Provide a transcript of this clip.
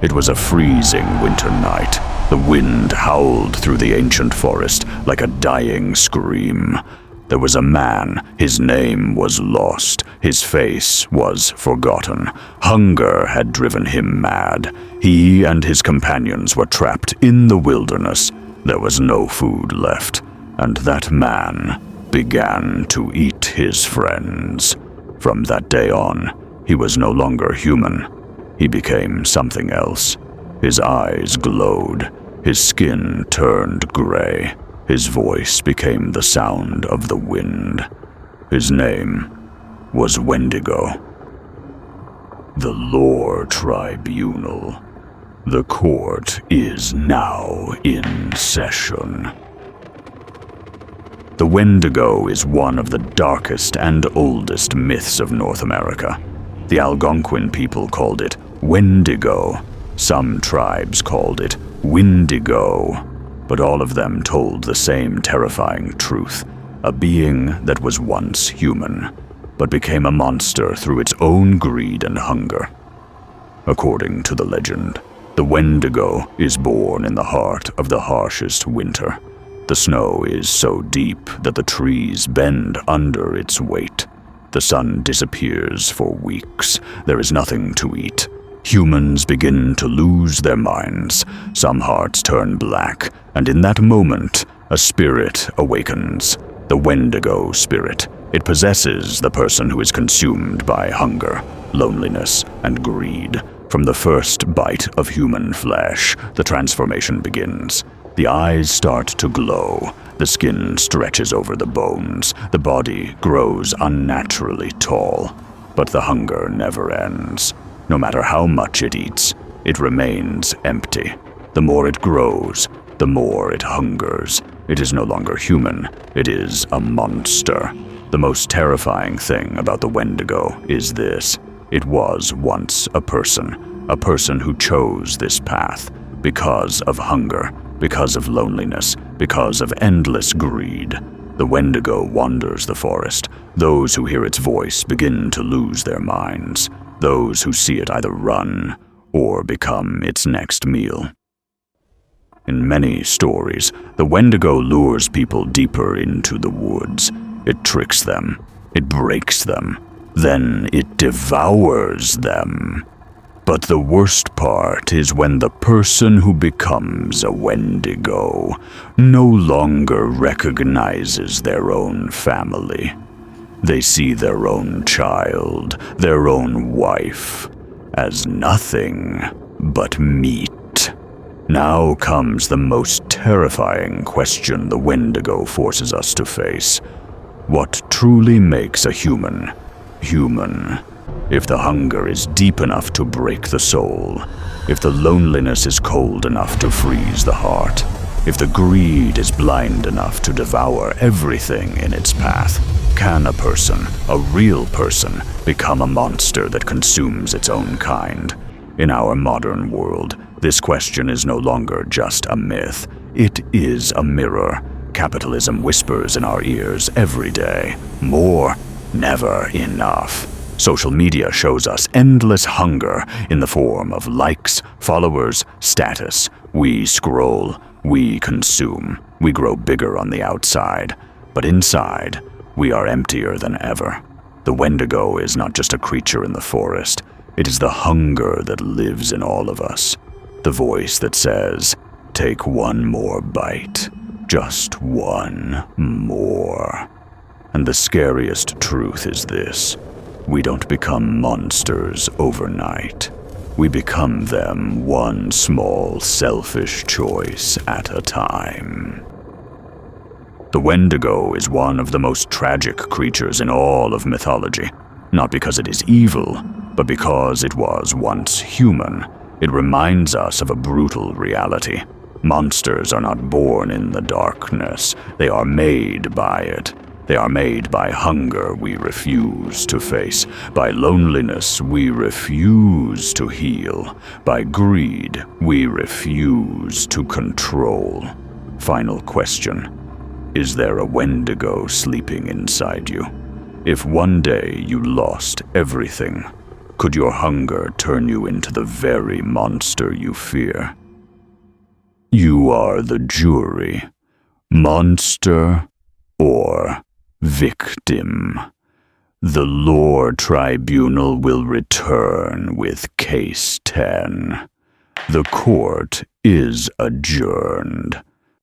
It was a freezing winter night. The wind howled through the ancient forest like a dying scream. There was a man. His name was lost. His face was forgotten. Hunger had driven him mad. He and his companions were trapped in the wilderness. There was no food left, and that man began to eat his friends. From that day on, he was no longer human. He became something else. His eyes glowed. His skin turned gray. His voice became the sound of the wind. His name was Wendigo. The Lore Tribunal. The court is now in session. The Wendigo is one of the darkest and oldest myths of North America. The Algonquin people called it Wendigo. Some tribes called it Windigo. But all of them told the same terrifying truth. A being that was once human, but became a monster through its own greed and hunger. According to the legend, the Wendigo is born in the heart of the harshest winter. The snow is so deep that the trees bend under its weight. The sun disappears for weeks. There is nothing to eat. Humans begin to lose their minds. Some hearts turn black, and in that moment, a spirit awakens. The Wendigo spirit. It possesses the person who is consumed by hunger, loneliness, and greed. From the first bite of human flesh, the transformation begins. The eyes start to glow. The skin stretches over the bones. The body grows unnaturally tall. But the hunger never ends. No matter how much it eats, it remains empty. The more it grows, the more it hungers. It is no longer human. It is a monster. The most terrifying thing about the Wendigo is this. It was once a person who chose this path because of hunger, because of loneliness, because of endless greed. The Wendigo wanders the forest. Those who hear its voice begin to lose their minds. Those who see it either run or become its next meal. In many stories, the Wendigo lures people deeper into the woods. It tricks them. It breaks them. Then it devours them. But the worst part is when the person who becomes a Wendigo no longer recognizes their own family. They see their own child, their own wife, as nothing but meat. Now comes the most terrifying question the Wendigo forces us to face. What truly makes a human human? If the hunger is deep enough to break the soul, if the loneliness is cold enough to freeze the heart, if the greed is blind enough to devour everything in its path, can a person, a real person, become a monster that consumes its own kind? In our modern world, this question is no longer just a myth. It is a mirror. Capitalism whispers in our ears every day. More, never enough. Social media shows us endless hunger in the form of likes, followers, status. We scroll, we consume, we grow bigger on the outside, but inside, we are emptier than ever. The Wendigo is not just a creature in the forest. It is the hunger that lives in all of us. The voice that says, "Take one more bite. Just one more." And the scariest truth is this. We don't become monsters overnight. We become them one small, selfish choice at a time. The Wendigo is one of the most tragic creatures in all of mythology, not because it is evil, but because it was once human. It reminds us of a brutal reality. Monsters are not born in the darkness. They are made by it. They are made by hunger we refuse to face, by loneliness we refuse to heal, by greed we refuse to control. Final question. Is there a Wendigo sleeping inside you? If one day you lost everything, Could your hunger turn you into the very monster you fear? You are the jury. Monster or victim. The Lore Tribunal will return with Case 10. The court is adjourned.